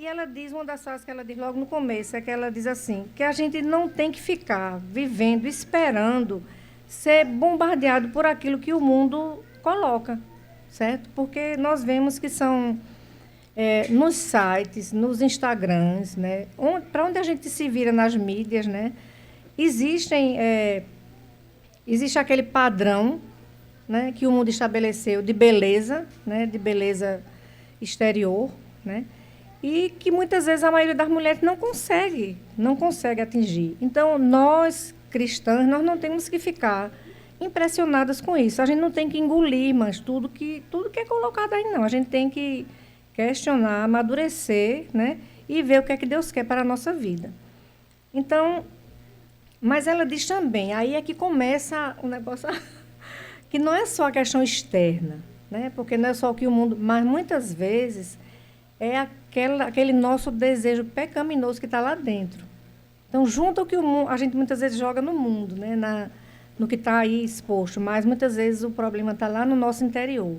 E ela diz, uma das frases que ela diz logo no começo, é que ela diz assim, que a gente não tem que ficar vivendo, esperando ser bombardeado por aquilo que o mundo coloca, certo? Porque nós vemos que são nos sites, nos Instagrams, né? Para onde a gente se vira nas mídias, né? Existem, existe aquele padrão, né, que o mundo estabeleceu de beleza, né, de beleza exterior, né, e que muitas vezes a maioria das mulheres não consegue atingir. Então, nós cristãs, nós não temos que ficar impressionadas com isso. A gente não tem que engolir, mas tudo que é colocado aí não. A gente tem que questionar, amadurecer, né, e ver o que é que Deus quer para a nossa vida. Então, mas ela diz também, aí é que começa o negócio que não é só a questão externa, né? Porque não é só o que o mundo, mas muitas vezes é aquele nosso desejo pecaminoso que está lá dentro. Então, junto ao que a gente muitas vezes joga no mundo, né? No que está aí exposto, mas muitas vezes o problema está lá no nosso interior.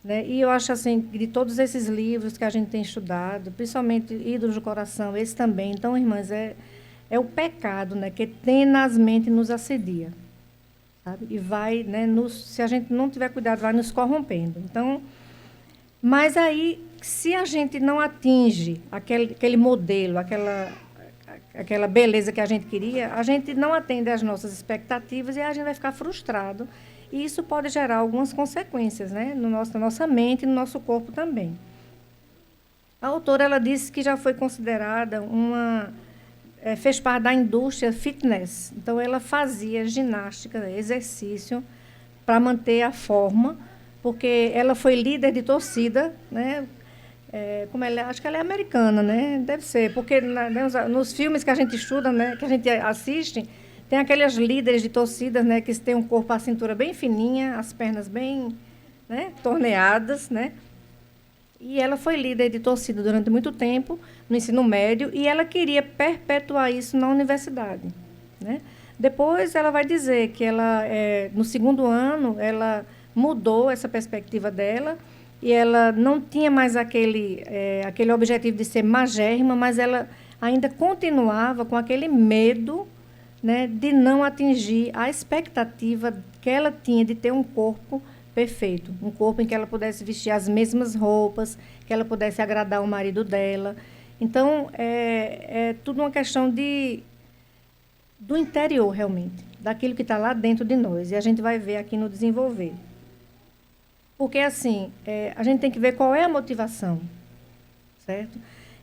Né? E eu acho assim, de todos esses livros que a gente tem estudado, principalmente Ídolos do Coração, esse também, então, irmãs, é o pecado, né? Que tenazmente nos assedia. Sabe? E vai, né, se a gente não tiver cuidado, vai nos corrompendo. Então, mas aí, se a gente não atinge aquele modelo, aquela beleza que a gente queria, a gente não atende às nossas expectativas e a gente vai ficar frustrado. E isso pode gerar algumas consequências, né, na nossa mente e no nosso corpo também. A autora ela disse que já foi considerada fez parte da indústria fitness. Então, ela fazia ginástica, né, exercício, para manter a forma, porque ela foi líder de torcida, né? Acho que ela é americana, né? Deve ser, porque nos filmes que a gente estuda, né, que a gente assiste, tem aquelas líderes de torcidas, né, que têm um corpo, a cintura bem fininha, as pernas bem, né, torneadas, né? E ela foi líder de torcida durante muito tempo, no ensino médio, e ela queria perpetuar isso na universidade. Né? Depois ela vai dizer que no segundo ano, ela mudou essa perspectiva dela, e ela não tinha mais aquele objetivo de ser magérrima, mas ela ainda continuava com aquele medo, né, de não atingir a expectativa que ela tinha de ter um corpo perfeito, um corpo em que ela pudesse vestir as mesmas roupas, que ela pudesse agradar o marido dela. Então, é tudo uma questão do interior, realmente, daquilo que está lá dentro de nós. E a gente vai ver aqui no desenvolver. Porque, assim, a gente tem que ver qual é a motivação, certo?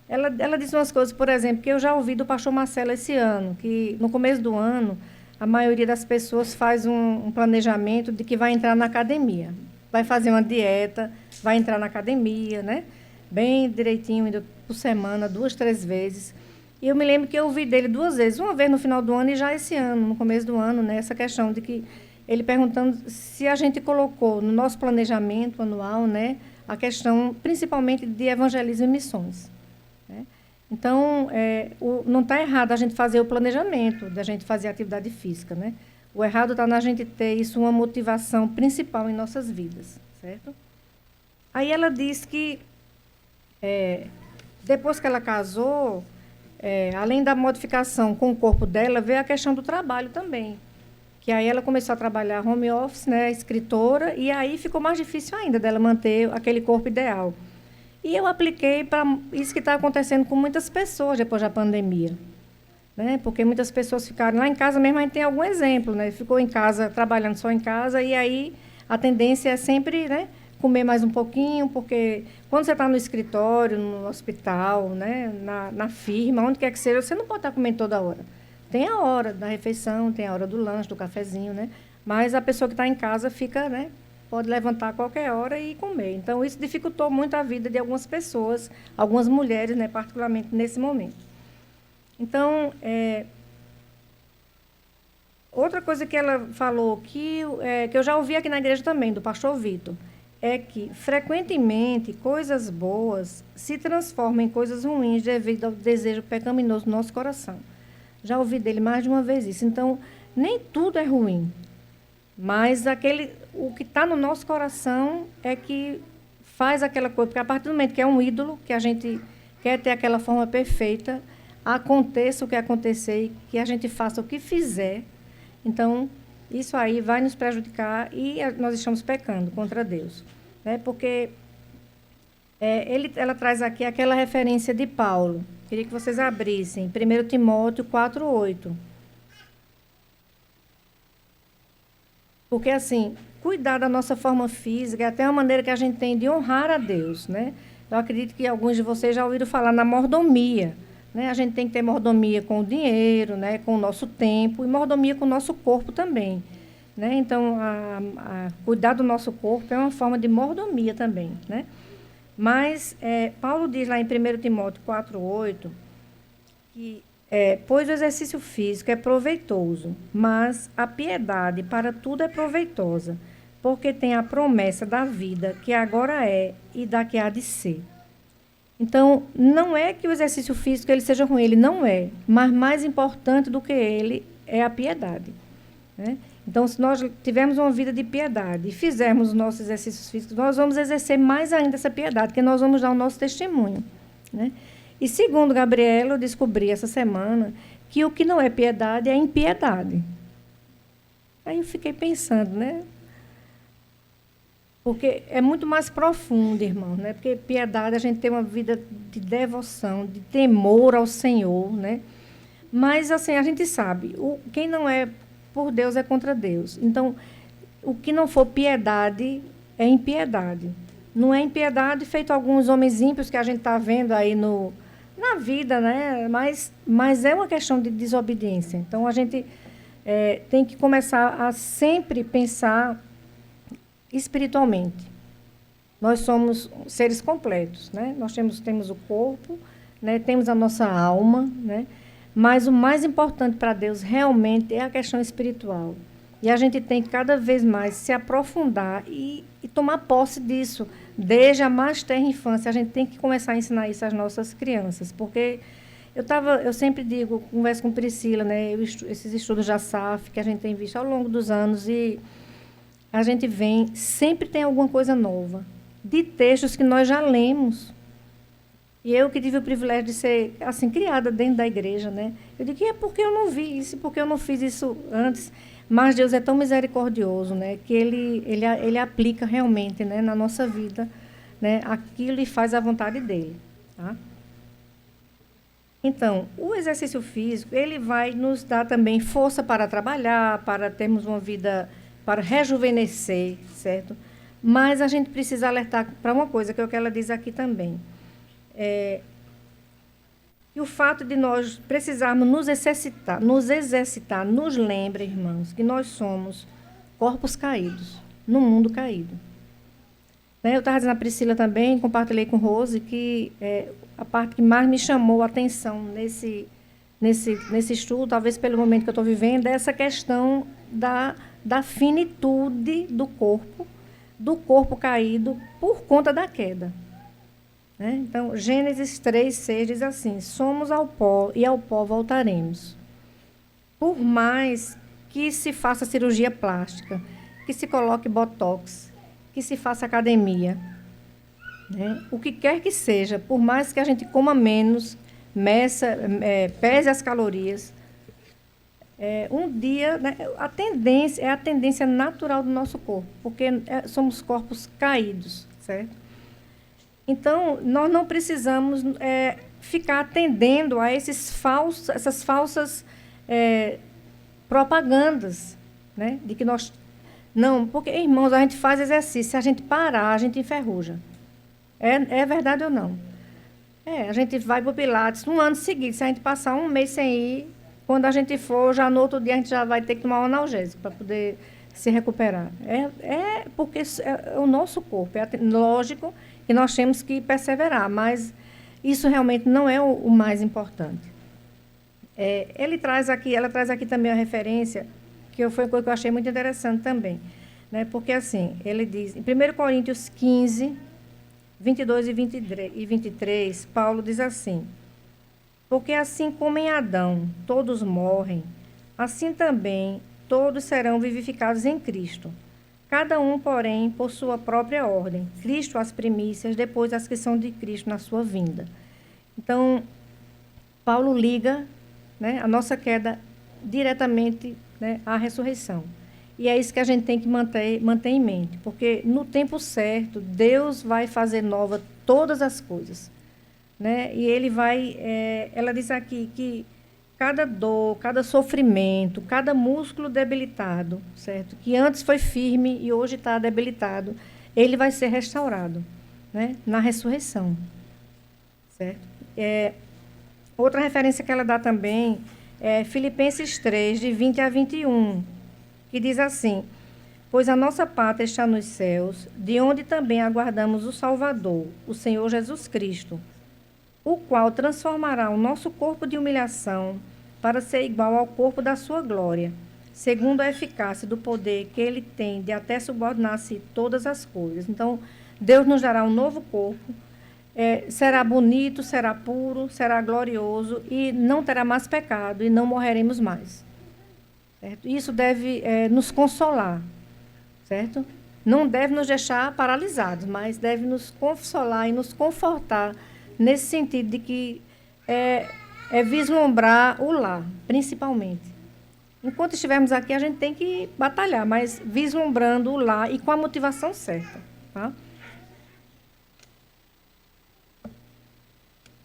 Ela disse umas coisas, por exemplo, que eu já ouvi do pastor Marcelo esse ano, que no começo do ano, a maioria das pessoas faz um planejamento de que vai entrar na academia. Vai fazer uma dieta, vai entrar na academia, né? Bem direitinho, indo por semana, 2, 3 vezes. E eu me lembro que eu ouvi dele 2 vezes, uma vez no final do ano e já esse ano, no começo do ano, né? Essa questão de que ele perguntando se a gente colocou no nosso planejamento anual, né, a questão principalmente de evangelismo e missões. Né? Então, não está errado a gente fazer o planejamento, da gente fazer atividade física, né? O errado está na gente ter isso uma motivação principal em nossas vidas, certo? Aí ela diz que, depois que ela casou, além da modificação com o corpo dela, veio a questão do trabalho também. Que aí ela começou a trabalhar home office, né, escritora, e aí ficou mais difícil ainda dela manter aquele corpo ideal. E eu apliquei para isso que está acontecendo com muitas pessoas depois da pandemia. Né? Porque muitas pessoas ficaram lá em casa mesmo, a gente tem algum exemplo, né? Ficou em casa, trabalhando só em casa, e aí a tendência é sempre, né, comer mais um pouquinho, porque quando você está no escritório, no hospital, né, na firma, onde quer que seja, você não pode estar comendo toda hora. Tem a hora da refeição, tem a hora do lanche, do cafezinho, né? Mas a pessoa que está em casa fica, né, pode levantar a qualquer hora e comer. Então, isso dificultou muito a vida de algumas pessoas, algumas mulheres, né, particularmente nesse momento. Então, outra coisa que ela falou, que eu já ouvi aqui na igreja também, do pastor Vitor, é que, frequentemente, coisas boas se transformam em coisas ruins devido ao desejo pecaminoso do nosso coração. Já ouvi dele mais de uma vez isso. Então, nem tudo é ruim, mas o que está no nosso coração é que faz aquela coisa, porque a partir do momento que é um ídolo, que a gente quer ter aquela forma perfeita, aconteça o que acontecer e que a gente faça o que fizer. Então, isso aí vai nos prejudicar e nós estamos pecando contra Deus. Né? Porque ela traz aqui aquela referência de Paulo. Queria que vocês abrissem. 1 Timóteo 4:8. Porque, assim, cuidar da nossa forma física é até uma maneira que a gente tem de honrar a Deus, né? Eu acredito que alguns de vocês já ouviram falar na mordomia, né? A gente tem que ter mordomia com o dinheiro, né? Com o nosso tempo e mordomia com o nosso corpo também, né? Então, cuidar do nosso corpo é uma forma de mordomia também, né? Mas Paulo diz lá em 1 Timóteo 4:8 que pois o exercício físico é proveitoso, mas a piedade para tudo é proveitosa, porque tem a promessa da vida que agora é e da que há de ser. Então, não é que o exercício físico ele seja ruim, ele não é, mas mais importante do que ele é a piedade, né? Então, se nós tivermos uma vida de piedade e fizermos os nossos exercícios físicos, nós vamos exercer mais ainda essa piedade, porque nós vamos dar o nosso testemunho, né? E segundo Gabriela, eu descobri essa semana que o que não é piedade é impiedade. Aí eu fiquei pensando, né? Porque é muito mais profundo, irmão, né? Porque piedade, a gente tem uma vida de devoção, de temor ao Senhor, né? Mas, assim, a gente sabe, quem não é por Deus é contra Deus. Então, o que não for piedade é impiedade. Não é impiedade feito alguns homens ímpios que a gente está vendo aí na vida, né? Mas é uma questão de desobediência. Então, a gente tem que começar a sempre pensar espiritualmente. Nós somos seres completos, né? Nós temos o corpo, né? Temos a nossa alma, né? Mas o mais importante para Deus realmente é a questão espiritual. E a gente tem que cada vez mais se aprofundar e tomar posse disso. Desde a mais tenra infância, a gente tem que começar a ensinar isso às nossas crianças. Porque eu sempre digo, converso com Priscila, né? Esses estudos da SAF que a gente tem visto ao longo dos anos, e a gente sempre tem alguma coisa nova, de textos que nós já lemos. E eu que tive o privilégio de ser, assim, criada dentro da igreja, né? Eu digo, é porque eu não vi isso, porque eu não fiz isso antes. Mas Deus é tão misericordioso, né? Que ele aplica realmente, né, na nossa vida, né, aquilo e faz a vontade dele, tá? Então, o exercício físico, ele vai nos dar também força para trabalhar, para termos uma vida, para rejuvenescer, certo? Mas a gente precisa alertar para uma coisa, que é o que ela diz aqui também. E o fato de nós precisarmos nos exercitar, nos lembra, irmãos, que nós somos corpos caídos, no mundo caído. Né? Eu estava dizendo a Priscila também, compartilhei com Rose, que a parte que mais me chamou a atenção nesse estudo, talvez pelo momento que eu estou vivendo, é essa questão da finitude do corpo caído por conta da queda. Né? Então, Gênesis 3:6 diz assim: somos ao pó e ao pó voltaremos. Por mais que se faça cirurgia plástica, que se coloque botox, que se faça academia, né? O que quer que seja, por mais que a gente coma menos, pese as calorias, um dia, né, é a tendência natural do nosso corpo, porque somos corpos caídos, certo? Então, nós não precisamos ficar atendendo a essas falsas propagandas, né? De que nós... Não, porque, irmãos, a gente faz exercício, se a gente parar, a gente enferruja. É verdade ou não? A gente vai para o Pilates um ano seguido, se a gente passar um mês sem ir, quando a gente for, já no outro dia a gente já vai ter que tomar um analgésico para poder se recuperar. Porque é o nosso corpo, lógico que nós temos que perseverar, mas isso realmente não é o mais importante. Ela traz aqui também a referência, que foi uma coisa que eu achei muito interessante também, né? Porque, assim, ele diz, em 1 Coríntios 15, 22 e 23, Paulo diz assim: porque assim como em Adão todos morrem, assim também todos serão vivificados em Cristo. Cada um, porém, por sua própria ordem. Cristo as primícias, depois as que são de Cristo na sua vinda. Então, Paulo liga, né, a nossa queda diretamente, né, à ressurreição. E é isso que a gente tem que manter em mente, porque no tempo certo, Deus vai fazer nova todas as coisas, né? E ele vai, ela diz aqui que cada dor, cada sofrimento, cada músculo debilitado, certo? Que antes foi firme e hoje está debilitado, ele vai ser restaurado, né? Na ressurreição, certo? Outra referência que ela dá também é Filipenses 3, de 20 a 21, que diz assim: pois a nossa pátria está nos céus, de onde também aguardamos o Salvador, o Senhor Jesus Cristo, o qual transformará o nosso corpo de humilhação para ser igual ao corpo da sua glória, segundo a eficácia do poder que ele tem de até subordinar-se todas as coisas. Então, Deus nos dará um novo corpo, será bonito, será puro, será glorioso e não terá mais pecado e não morreremos mais. Certo? Isso deve nos consolar, certo? Não deve nos deixar paralisados, mas deve nos consolar e nos confortar nesse sentido de que é vislumbrar o lar, principalmente. Enquanto estivermos aqui, a gente tem que batalhar, mas vislumbrando o lar e com a motivação certa, tá?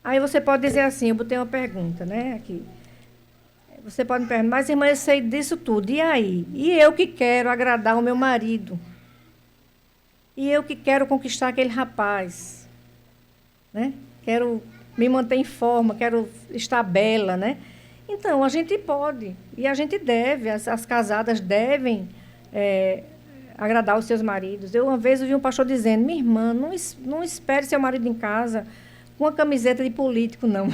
Aí você pode dizer assim, eu botei uma pergunta, né, aqui. Você pode me perguntar, mas irmã, eu sei disso tudo, e aí? E eu que quero agradar o meu marido? E eu que quero conquistar aquele rapaz? Né? Quero me manter em forma, quero estar bela, né? Então, a gente pode, e a gente deve, as casadas devem agradar os seus maridos. Eu, uma vez, ouvi um pastor dizendo, minha irmã, não espere seu marido em casa com uma camiseta de político, não.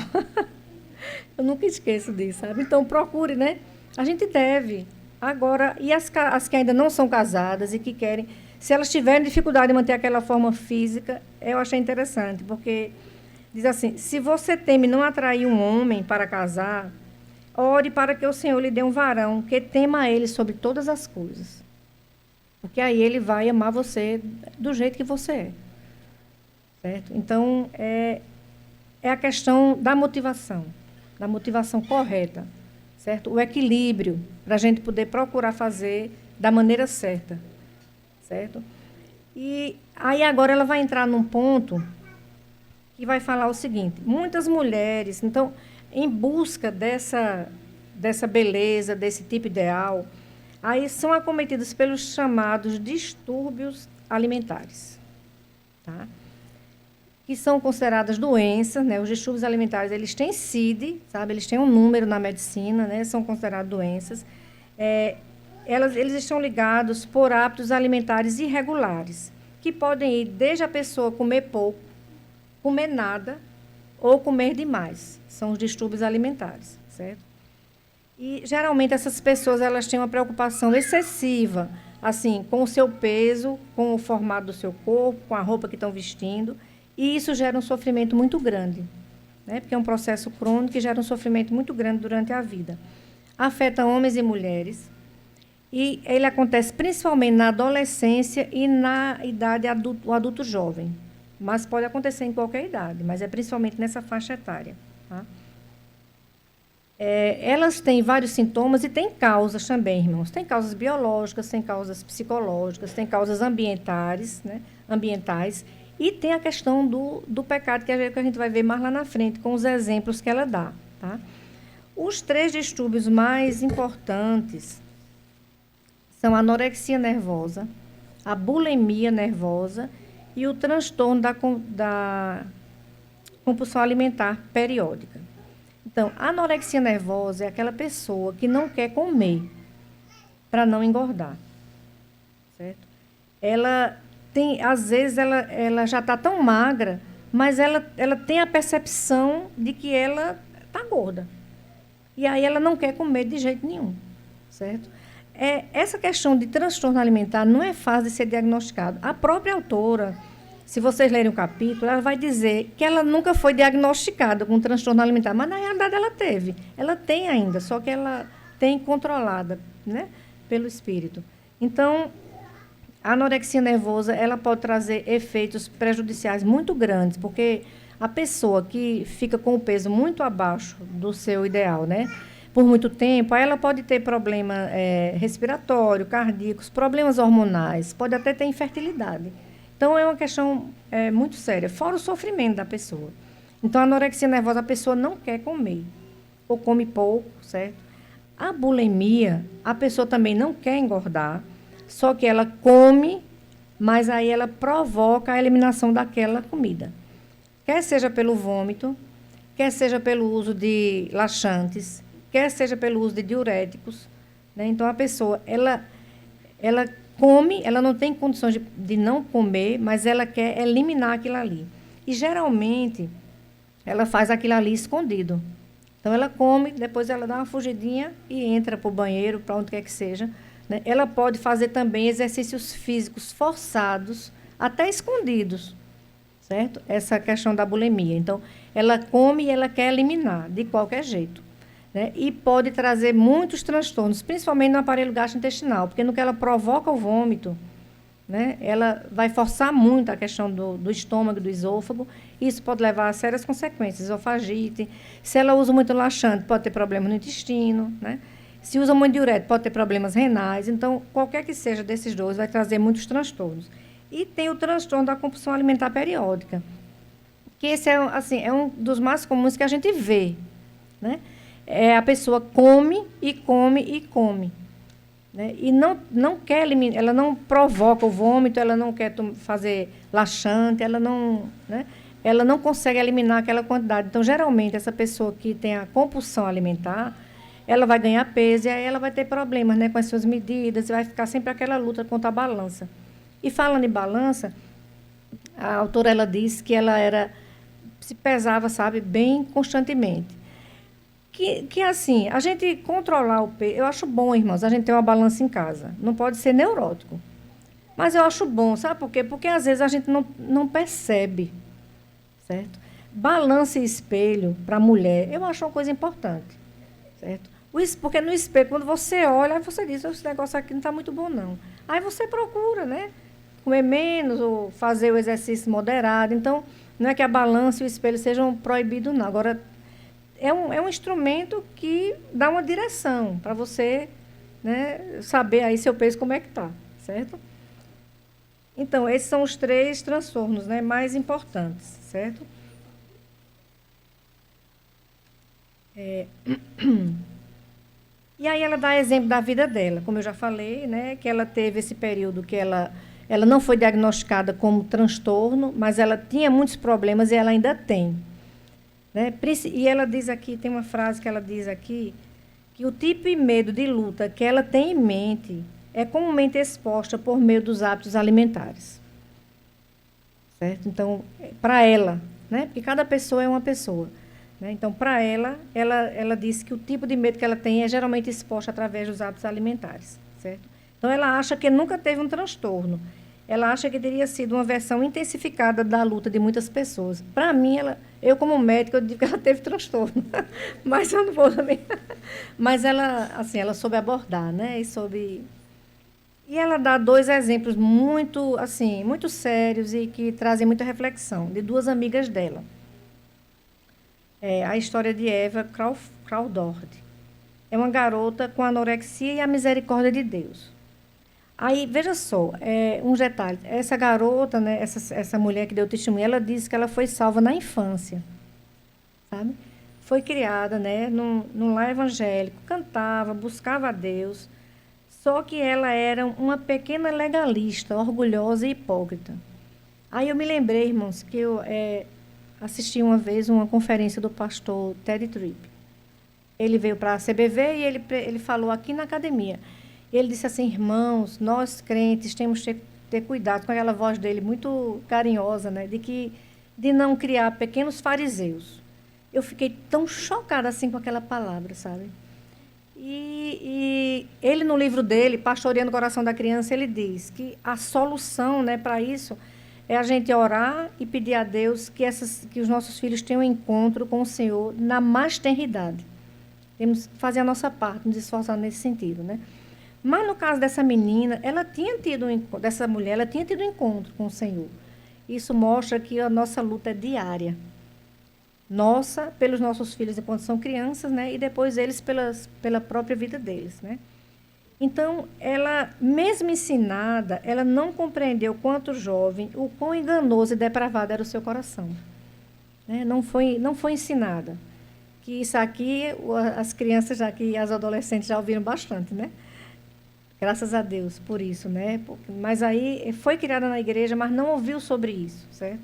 Eu nunca esqueço disso, sabe? Então, procure, né? A gente deve. Agora, e as que ainda não são casadas e que querem, se elas tiverem dificuldade de manter aquela forma física, eu achei interessante, porque diz assim, se você teme não atrair um homem para casar, ore para que o Senhor lhe dê um varão que tema a ele sobre todas as coisas. Porque aí ele vai amar você do jeito que você é. Certo? Então, é a questão da motivação correta, certo? O equilíbrio, para a gente poder procurar fazer da maneira certa, certo? E aí agora ela vai entrar num ponto que vai falar o seguinte, muitas mulheres, então, em busca dessa beleza, desse tipo ideal, aí são acometidas pelos chamados distúrbios alimentares, tá? Que são consideradas doenças, né? Os distúrbios alimentares, eles têm CID, sabe? Eles têm um número na medicina, né? São considerados doenças. Eles estão ligados por hábitos alimentares irregulares, que podem ir desde a pessoa comer pouco, comer nada ou comer demais. São os distúrbios alimentares, certo? E, geralmente, essas pessoas, elas têm uma preocupação excessiva, assim, com o seu peso, com o formato do seu corpo, com a roupa que estão vestindo. E isso gera um sofrimento muito grande, né? Porque é um processo crônico que gera um sofrimento muito grande durante a vida. Afeta homens e mulheres. E ele acontece principalmente na adolescência e na idade o adulto jovem. Mas pode acontecer em qualquer idade, mas é principalmente nessa faixa etária. Tá? Elas têm vários sintomas e têm causas também, irmãos. Tem causas biológicas, tem causas psicológicas, tem causas ambientais, né? E tem a questão do pecado, que a gente vai ver mais lá na frente, com os exemplos que ela dá. Tá? Os 3 distúrbios mais importantes são a anorexia nervosa, a bulimia nervosa e o transtorno da compulsão alimentar periódica. Então, a anorexia nervosa é aquela pessoa que não quer comer para não engordar. Certo? Ela tem, às vezes, ela já está tão magra, mas ela tem a percepção de que ela está gorda. E aí ela não quer comer de jeito nenhum. Certo? Essa questão de transtorno alimentar não é fácil de ser diagnosticado. A própria autora, se vocês lerem o capítulo, ela vai dizer que ela nunca foi diagnosticada com transtorno alimentar, mas na realidade ela teve. Ela tem ainda, só que ela tem controlada, né, pelo espírito. Então, a anorexia nervosa, ela pode trazer efeitos prejudiciais muito grandes, porque A pessoa que fica com o peso muito abaixo do seu ideal, né? Por muito tempo, aí ela pode ter problema respiratório, cardíacos, problemas hormonais, pode até ter infertilidade. Então, é uma questão muito séria, fora o sofrimento da pessoa. Então, a anorexia nervosa, a pessoa não quer comer, ou come pouco, certo? A bulimia, a pessoa também não quer engordar, só que ela come, mas aí ela provoca a eliminação daquela comida. Quer seja pelo vômito, quer seja pelo uso de laxantes, quer seja pelo uso de diuréticos, né? Então, a pessoa, ela come, ela não tem condições de não comer, mas ela quer eliminar aquilo ali. E, geralmente, ela faz aquilo ali escondido. Então, ela come, depois ela dá uma fugidinha e entra para o banheiro, para onde quer que seja, né? Ela pode fazer também exercícios físicos forçados, até escondidos, certo? Essa questão da bulimia. Então, ela come e ela quer eliminar, de qualquer jeito, né? E pode trazer muitos transtornos, principalmente no aparelho gastrointestinal, porque no que ela provoca o vômito, né, ela vai forçar muito a questão do estômago, do esôfago. Isso pode levar a sérias consequências, esofagite. Se ela usa muito laxante, pode ter problema no intestino, né? Se usa muito diurético, pode ter problemas renais. Então, qualquer que seja desses dois, vai trazer muitos transtornos. E tem o transtorno da compulsão alimentar periódica, que esse assim, é um dos mais comuns que a gente vê, né? A pessoa come e come e come, né? E não quer eliminar, ela não provoca o vômito, ela não quer fazer laxante, ela não, né? Ela não consegue eliminar aquela quantidade. Então, geralmente, essa pessoa que tem a compulsão alimentar, ela vai ganhar peso e aí ela vai ter problemas, né, com as suas medidas, e vai ficar sempre aquela luta contra a balança. E falando em balança, a autora, ela disse que ela se pesava, sabe, bem constantemente. Que assim, a gente controlar o peso, eu acho bom, irmãos, a gente ter uma balança em casa. Não pode ser neurótico. Mas eu acho bom, sabe por quê? Porque às vezes a gente não percebe, certo? Balança e espelho para a mulher, eu acho uma coisa importante, certo? Porque no espelho, quando você olha, você diz, esse negócio aqui não está muito bom, não. Aí você procura, né? Comer menos ou fazer o exercício moderado. Então, não é que a balança e o espelho sejam proibidos, não. Agora, é um instrumento que dá uma direção para você, né, saber aí seu peso como é que está, certo? Então, esses são os 3 transtornos, né, mais importantes, certo? E aí ela dá exemplo da vida dela, como eu já falei, né, que ela teve esse período que ela não foi diagnosticada como transtorno, mas ela tinha muitos problemas e ela ainda tem, né? E ela diz aqui, tem uma frase que ela diz aqui, que o tipo e medo de luta que ela tem em mente é comumente exposta por meio dos hábitos alimentares, certo? Então, para ela, né? Porque cada pessoa é uma pessoa, né? Então, para ela disse que o tipo de medo que ela tem é geralmente exposto através dos hábitos alimentares, certo? Então, ela acha que nunca teve um transtorno. Ela acha que teria sido uma versão intensificada da luta de muitas pessoas. Para mim, eu como médica, eu digo que ela teve transtorno. Mas eu não vou também. Mas ela, assim, ela soube abordar, né? E ela dá 2 exemplos muito, assim, muito sérios e que trazem muita reflexão, de 2 amigas dela. A história de Eva Crawford. É uma garota com anorexia e a misericórdia de Deus. Aí, veja só, uns detalhes. Essa garota, né, essa mulher que deu testemunho, ela disse que ela foi salva na infância, sabe? Foi criada, né, num lar evangélico, cantava, buscava a Deus, só que ela era uma pequena legalista, orgulhosa e hipócrita. Aí eu me lembrei, irmãos, que eu assisti uma vez uma conferência do pastor Teddy Tripp. Ele veio para a CBV e ele falou aqui na academia. Ele disse assim, irmãos, nós crentes temos que ter cuidado com aquela voz dele muito carinhosa, né, de não criar pequenos fariseus. Eu fiquei tão chocada assim com aquela palavra, sabe? E ele, no livro dele, Pastoreando o Coração da Criança, ele diz que a solução, né, para isso é a gente orar e pedir a Deus que os nossos filhos tenham um encontro com o Senhor na mais tenra idade. Temos que fazer a nossa parte, nos esforçar nesse sentido, né? Mas no caso dessa menina, dessa mulher, ela tinha tido um encontro com o Senhor. Isso mostra que a nossa luta é diária, nossa, pelos nossos filhos enquanto são crianças, né? E depois eles pela própria vida deles, né? Então, ela, mesmo ensinada, ela não compreendeu quanto jovem, o quão enganoso e depravado era o seu coração, né? Não foi ensinada. Que isso aqui, as crianças já que as adolescentes já ouviram bastante, né? Graças a Deus por isso, né? Mas aí foi criada na igreja, mas não ouviu sobre isso, certo?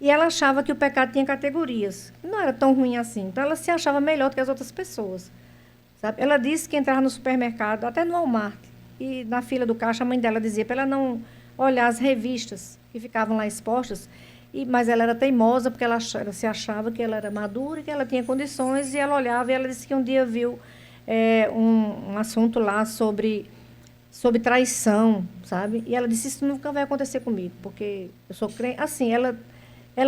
E ela achava que o pecado tinha categorias. Não era tão ruim assim. Então ela se achava melhor do que as outras pessoas, sabe? Ela disse que entrava no supermercado, até no Walmart, e na fila do caixa a mãe dela dizia para ela não olhar as revistas que ficavam lá expostas. Mas ela era teimosa porque ela se achava que ela era madura e que ela tinha condições, e ela olhava e ela disse que um dia viu um assunto lá sobre traição, sabe? E ela disse, isso nunca vai acontecer comigo, porque eu sou crente. Assim, ela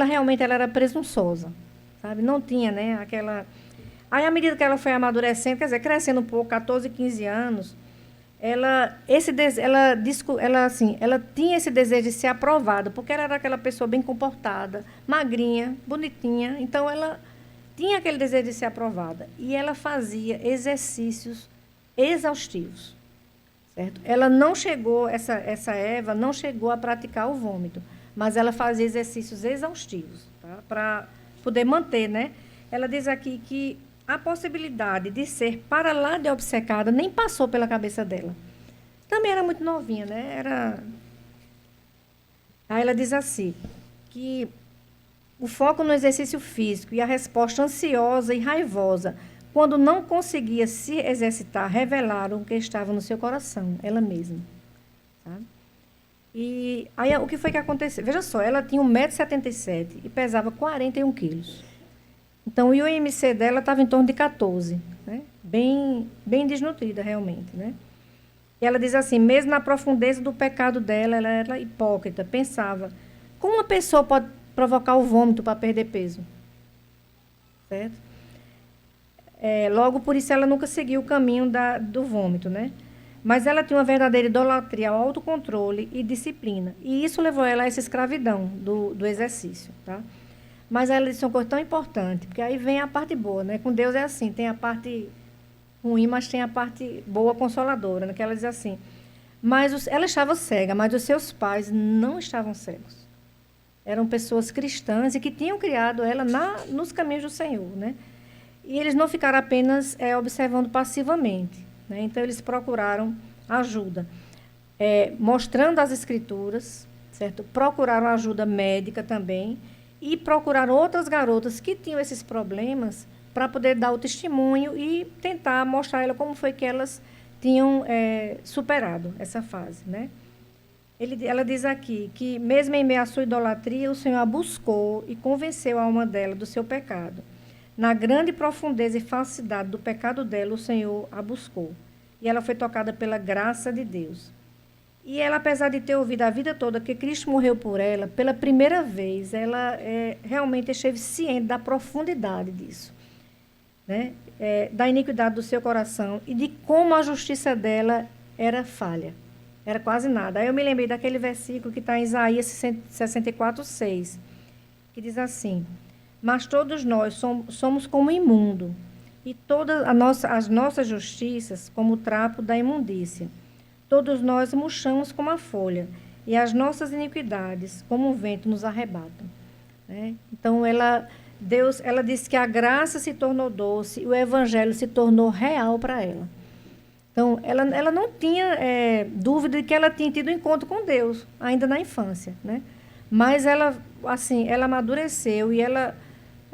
realmente ela era presunçosa, sabe? Não tinha, né, aquela... Aí, à medida que ela foi amadurecendo, quer dizer, crescendo um pouco, 14, 15 anos, ela tinha esse desejo de ser aprovada, porque ela era aquela pessoa bem comportada, magrinha, bonitinha, então ela tinha aquele desejo de ser aprovada. E ela fazia exercícios exaustivos. Certo? Ela não chegou, essa Eva não chegou a praticar o vômito, mas ela fazia exercícios exaustivos, tá? Para poder manter, né? Ela diz aqui que a possibilidade de ser para lá de obcecada nem passou pela cabeça dela. Também era muito novinha, né? Aí ela diz assim, que o foco no exercício físico e a resposta ansiosa e raivosa quando não conseguia se exercitar, revelaram o que estava no seu coração, ela mesma. Sabe? E aí, o que foi que aconteceu? Veja só, ela tinha 1,77 m e pesava 41 quilos. Então, o IMC dela estava em torno de 14, né? Bem desnutrida, realmente. Né? E ela diz assim, mesmo na profundeza do pecado dela, ela era hipócrita, pensava, como uma pessoa pode provocar o vômito para perder peso? Certo? Logo, por isso, ela nunca seguiu o caminho do vômito, né? Mas ela tinha uma verdadeira idolatria ao autocontrole e disciplina. E isso levou ela a essa escravidão do exercício, tá? Mas ela disse uma coisa tão importante, porque aí vem a parte boa, né? Com Deus é assim, tem a parte ruim, mas tem a parte boa, consoladora, né? Que ela diz assim, ela estava cega, mas os seus pais não estavam cegos. Eram pessoas cristãs e que tinham criado ela nos caminhos do Senhor, né? E eles não ficaram apenas observando passivamente, né? Então, eles procuraram ajuda, mostrando as escrituras, certo? Procuraram ajuda médica também e procuraram outras garotas que tinham esses problemas para poder dar o testemunho e tentar mostrar a ela como foi que elas tinham superado essa fase, né? Ela diz aqui que, mesmo em meio à sua idolatria, o Senhor a buscou e convenceu a alma dela do seu pecado. Na grande profundeza e falsidade do pecado dela, o Senhor a buscou. E ela foi tocada pela graça de Deus. E ela, apesar de ter ouvido a vida toda que Cristo morreu por ela, pela primeira vez, ela realmente esteve ciente da profundidade disso, né? Da iniquidade do seu coração e de como a justiça dela era falha. Era quase nada. Aí eu me lembrei daquele versículo que está em Isaías 64:6, que diz assim... Mas todos nós somos como imundo, e todas as nossas justiças como o trapo da imundícia. Todos nós murchamos como a folha, e as nossas iniquidades, como o vento, nos arrebatam. Né? Então, ela disse que a graça se tornou doce, e o evangelho se tornou real para ela. Então, ela não tinha dúvida de que ela tinha tido um encontro com Deus, ainda na infância. Né? Mas ela amadureceu e ela...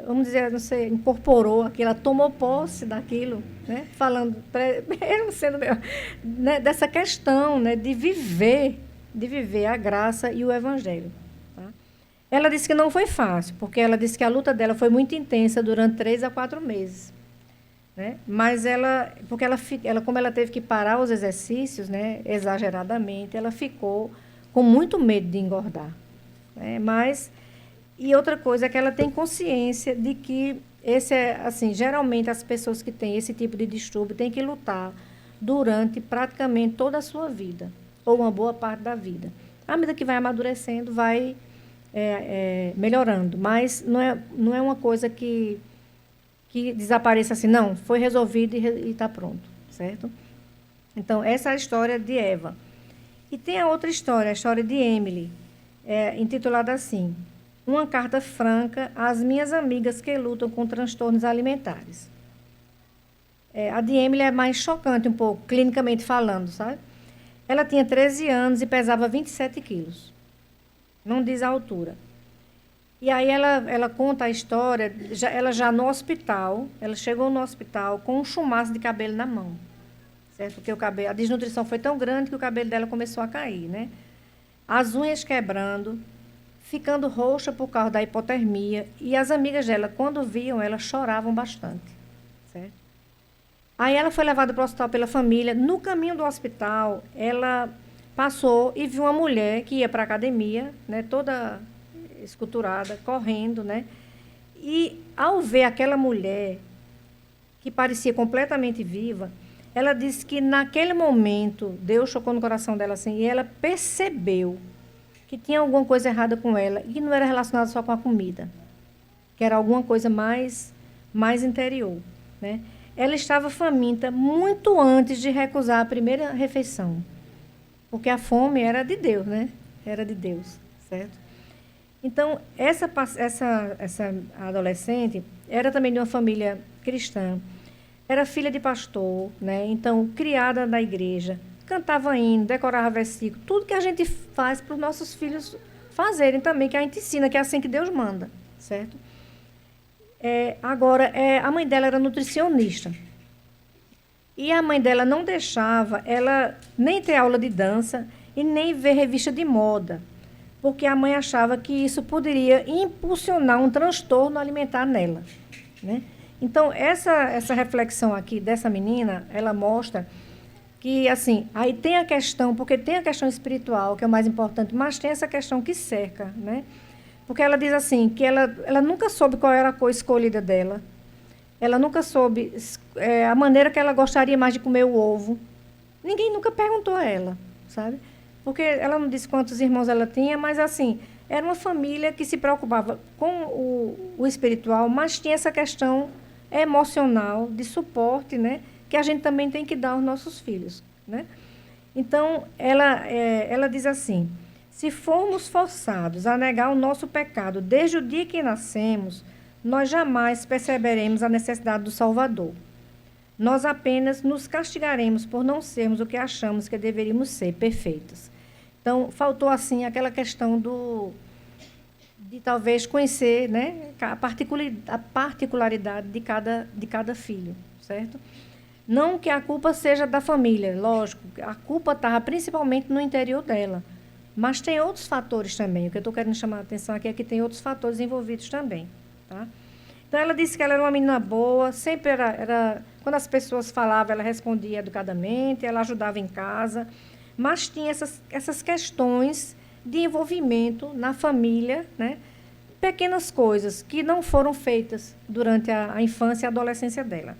vamos dizer, não sei, incorporou aquilo, ela tomou posse daquilo, né? Falando, mesmo sendo né? Dessa questão, né? de viver a graça e o evangelho. Tá? Ela disse que não foi fácil, porque ela disse que a luta dela foi muito intensa durante 3 a 4 meses. Né? Mas como ela teve que parar os exercícios, né? Exageradamente, ela ficou com muito medo de engordar. Né? E outra coisa é que ela tem consciência de que geralmente as pessoas que têm esse tipo de distúrbio têm que lutar durante praticamente toda a sua vida, ou uma boa parte da vida. À medida que vai amadurecendo, vai melhorando, mas não é uma coisa que desapareça assim, não, foi resolvido e está pronto, certo? Então, essa é a história de Eva. E tem a outra história, a história de Emily, intitulada assim, Uma Carta Franca às Minhas Amigas que Lutam com Transtornos Alimentares. A de Emily é mais chocante um pouco, clinicamente falando, sabe? Ela tinha 13 anos e pesava 27 quilos. Não diz a altura. E aí ela conta a história, ela já no hospital, ela chegou no hospital com um chumaço de cabelo na mão. Certo? Porque a desnutrição foi tão grande que o cabelo dela começou a cair, né? As unhas quebrando, ficando roxa por causa da hipotermia. E as amigas dela, quando viam, elas choravam bastante. Certo? Aí ela foi levada para o hospital pela família. No caminho do hospital, ela passou e viu uma mulher que ia para a academia, né, toda esculturada, correndo, né? E ao ver aquela mulher, que parecia completamente viva, ela disse que naquele momento, Deus chocou no coração dela assim, e ela percebeu que tinha alguma coisa errada com ela, e que não era relacionado só com a comida, que era alguma coisa mais interior, né? Ela estava faminta muito antes de recusar a primeira refeição, porque a fome era de Deus, né? Era de Deus, certo? Então, essa adolescente era também de uma família cristã, era filha de pastor, né? Então, criada na igreja, cantava hino, decorava versículo, tudo que a gente faz para os nossos filhos fazerem também, que a gente ensina, que é assim que Deus manda, certo? Agora, a mãe dela era nutricionista. E a mãe dela não deixava ela nem ter aula de dança e nem ver revista de moda, porque a mãe achava que isso poderia impulsionar um transtorno alimentar nela, né? Então, essa reflexão aqui dessa menina, ela mostra que, assim, aí tem a questão, porque tem a questão espiritual, que é o mais importante, mas tem essa questão que cerca, né? Porque ela diz assim, que ela nunca soube qual era a cor escolhida dela, ela nunca soube a maneira que ela gostaria mais de comer o ovo. Ninguém nunca perguntou a ela, sabe? Porque ela não disse quantos irmãos ela tinha, mas, assim, era uma família que se preocupava com o espiritual, mas tinha essa questão emocional, de suporte, né, que a gente também tem que dar aos nossos filhos, né? Então, ela diz assim, se formos forçados a negar o nosso pecado desde o dia que nascemos, nós jamais perceberemos a necessidade do Salvador. Nós apenas nos castigaremos por não sermos o que achamos que deveríamos ser, perfeitos. Então, faltou, assim, aquela questão de talvez conhecer, né, a particularidade de cada filho, certo? Não que a culpa seja da família, lógico, a culpa estava principalmente no interior dela, mas tem outros fatores também. O que eu estou querendo chamar a atenção aqui é que tem outros fatores envolvidos também, tá? Então, ela disse que ela era uma menina boa, sempre quando as pessoas falavam, ela respondia educadamente, ela ajudava em casa, mas tinha essas questões de envolvimento na família, né? Pequenas coisas que não foram feitas durante a infância e a adolescência dela.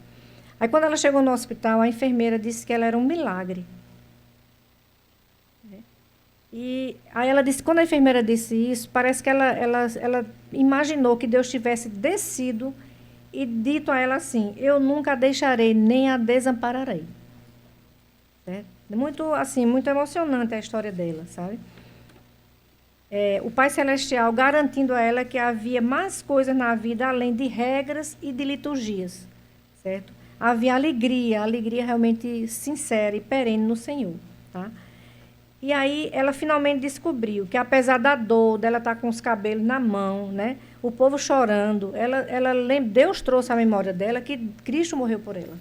Aí, quando ela chegou no hospital, a enfermeira disse que ela era um milagre. E aí ela disse, quando a enfermeira disse isso, parece que ela imaginou que Deus tivesse descido e dito a ela assim, eu nunca a deixarei, nem a desampararei. Certo? Muito, assim, muito emocionante a história dela, sabe? O Pai Celestial garantindo a ela que havia mais coisas na vida além de regras e de liturgias, certo? Havia alegria realmente sincera e perene no Senhor, tá? E aí ela finalmente descobriu que, apesar da dor, dela estar com os cabelos na mão, né? O povo chorando, Deus trouxe à memória dela que Cristo morreu por ela,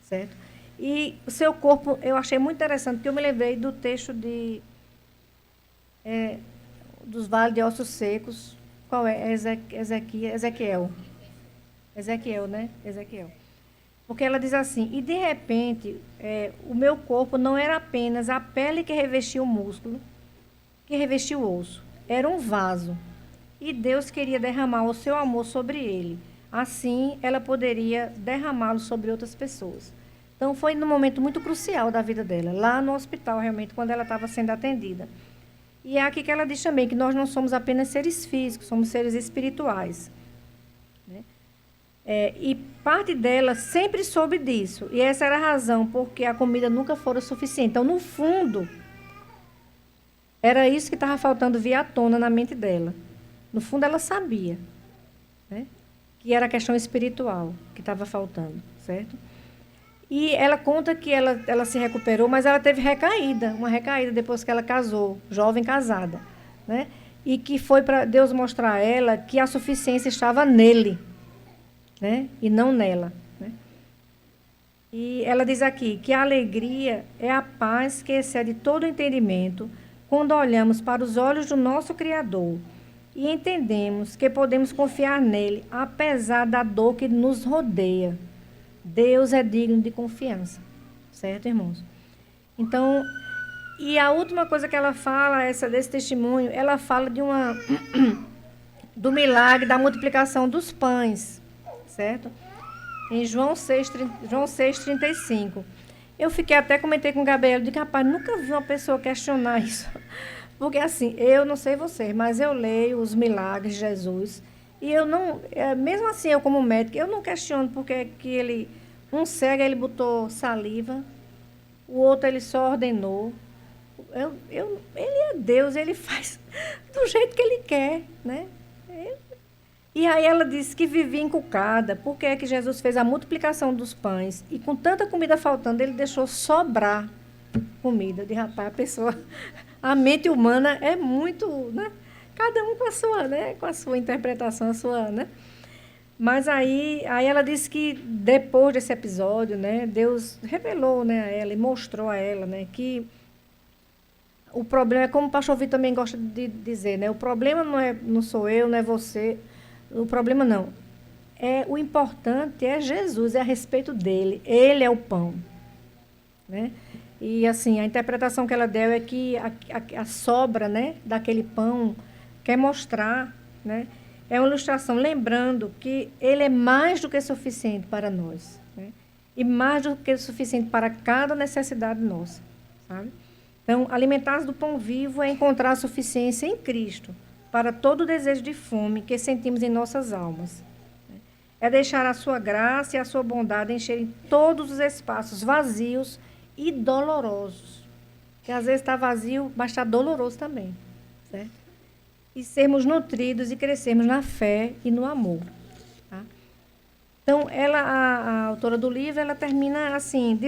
certo? E o seu corpo, eu achei muito interessante, porque eu me lembrei do texto dos vales de ossos secos. Qual é? Ezequiel, né? Ezequiel. Porque ela diz assim, e de repente, o meu corpo não era apenas a pele que revestia o músculo, que revestia o osso. Era um vaso. E Deus queria derramar o seu amor sobre ele. Assim, ela poderia derramá-lo sobre outras pessoas. Então, foi num momento muito crucial da vida dela, lá no hospital, realmente, quando ela estava sendo atendida. E é aqui que ela diz também que nós não somos apenas seres físicos, somos seres espirituais. Né? E parte dela sempre soube disso. E essa era a razão porque a comida nunca fora suficiente. Então, no fundo, era isso que estava faltando vir à tona na mente dela. No fundo, ela sabia, né? Que era a questão espiritual que estava faltando, certo? E ela conta que ela se recuperou, mas ela teve recaída, uma recaída depois que ela casou, jovem casada, né? E que foi para Deus mostrar a ela que a suficiência estava nele, né? E não nela, né? E ela diz aqui que a alegria é a paz que excede todo entendimento quando olhamos para os olhos do nosso Criador e entendemos que podemos confiar nele, apesar da dor que nos rodeia. Deus é digno de confiança. Certo, irmãos? Então, e a última coisa que ela fala, desse testemunho, ela fala do milagre da multiplicação dos pães. Certo? Em João 6:35. Eu até comentei com o Gabriel, disse, rapaz, nunca vi uma pessoa questionar isso. Porque assim, eu não sei vocês, mas eu leio os milagres de Jesus e eu não, mesmo assim, eu como médico, eu não questiono porque que um cego ele botou saliva, o outro ele só ordenou. Ele é Deus, ele faz do jeito que ele quer, né? E aí ela disse que vivia encucada, porque é que Jesus fez a multiplicação dos pães e com tanta comida faltando, ele deixou sobrar comida. De rapaz, a mente humana é muito, né? Cada um com a sua, né? Com a sua interpretação, a sua, né? Mas aí ela disse que depois desse episódio, né, Deus revelou, né, a ela e mostrou a ela, né, que o problema é como o pastor Vitor também gosta de dizer, né? O problema não sou eu, não é você. O problema não. O importante é Jesus, é a respeito dele. Ele é o pão, né? E assim, a interpretação que ela deu é que a sobra, né, daquele pão quer mostrar, né? É uma ilustração lembrando que ele é mais do que suficiente para nós, né? E mais do que suficiente para cada necessidade nossa, sabe? Então, alimentar-se do pão vivo é encontrar a suficiência em Cristo para todo o desejo de fome que sentimos em nossas almas. É deixar a sua graça e a sua bondade encherem todos os espaços vazios e dolorosos. Que às vezes está vazio, mas está doloroso também. Certo? E sermos nutridos e crescermos na fé e no amor. Tá? Então, a autora do livro, ela termina assim,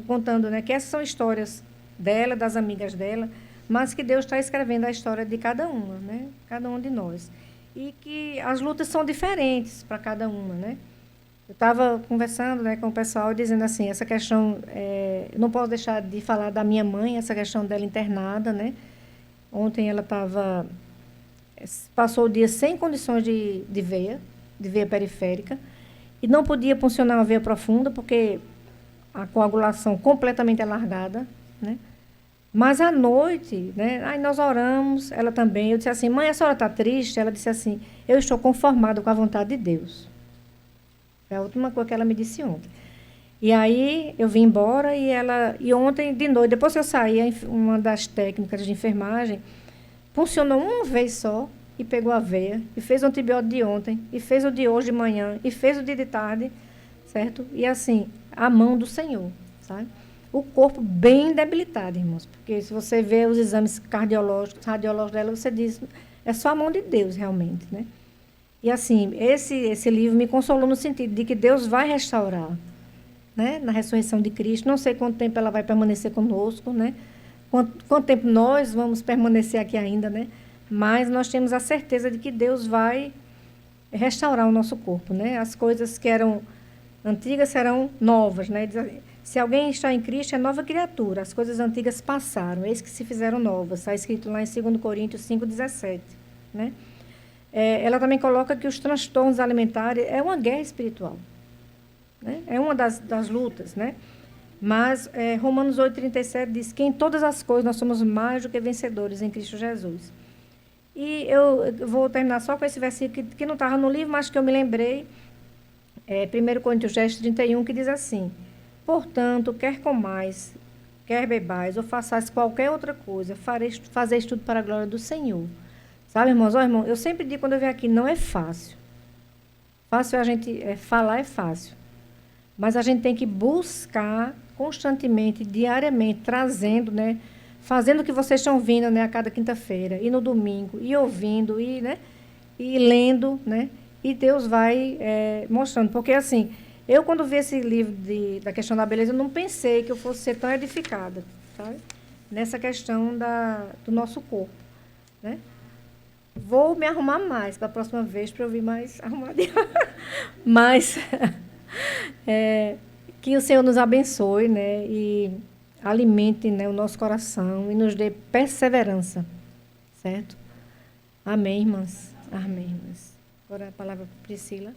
contando, né, que essas são histórias dela, das amigas dela, mas que Deus está escrevendo a história de cada uma, né? Cada um de nós. E que as lutas são diferentes para cada uma, né? Eu estava conversando, né, com o pessoal, dizendo assim, essa questão, eu não posso deixar de falar da minha mãe, essa questão dela internada, né? Ontem ela passou o dia sem condições de veia periférica, e não podia funcionar uma veia profunda, porque a coagulação completamente alargada, né? Mas à noite, né, aí nós oramos, ela também, eu disse assim, mãe, a senhora está triste? Ela disse assim, eu estou conformada com a vontade de Deus. É a última coisa que ela me disse ontem. E aí eu vim embora e ontem de noite, depois que eu saí, uma das técnicas de enfermagem funcionou uma vez só e pegou a veia e fez o antibiótico de ontem e fez o de hoje de manhã e fez o de tarde, certo? E assim, a mão do Senhor, sabe? O corpo bem debilitado, irmãos, porque se você vê os exames cardiológicos, radiológicos dela, você diz, é só a mão de Deus realmente, né? E assim, esse livro me consolou no sentido de que Deus vai restaurar, né? Na ressurreição de Cristo. Não sei quanto tempo ela vai permanecer conosco, né? Quanto tempo nós vamos permanecer aqui ainda, né? Mas nós temos a certeza de que Deus vai restaurar o nosso corpo, né? As coisas que eram antigas serão novas, né? Se alguém está em Cristo, é nova criatura. As coisas antigas passaram, eis que se fizeram novas. Está escrito lá em 2 Coríntios 5,17, né? Ela também coloca que os transtornos alimentares é uma guerra espiritual, né? É uma das lutas, né? Mas Romanos 8,37 diz que em todas as coisas nós somos mais do que vencedores em Cristo Jesus. E eu vou terminar só com esse versículo que não estava no livro, mas que eu me lembrei. 1 Coríntios 10:31, que diz assim, portanto, quer comais, quer bebais ou façais qualquer outra coisa, fazeis tudo para a glória do Senhor. Sabe, irmãos? Ó, irmão, eu sempre digo quando eu venho aqui, não é fácil. Fácil a gente falar é fácil. Mas a gente tem que buscar constantemente, diariamente, trazendo, né? Fazendo o que vocês estão vindo, né? A cada quinta-feira, e no domingo, e ouvindo, e, né? E lendo, né? E Deus vai mostrando. Porque, assim, eu quando vi esse livro da questão da beleza, eu não pensei que eu fosse ser tão edificada, sabe? Nessa questão do nosso corpo, né? Vou me arrumar mais para a próxima vez, para eu vir mais arrumadinha. Mas que o Senhor nos abençoe, né? E alimente, né, o nosso coração e nos dê perseverança, certo? Amém, irmãs? Amém, irmãs. Agora a palavra para Priscila.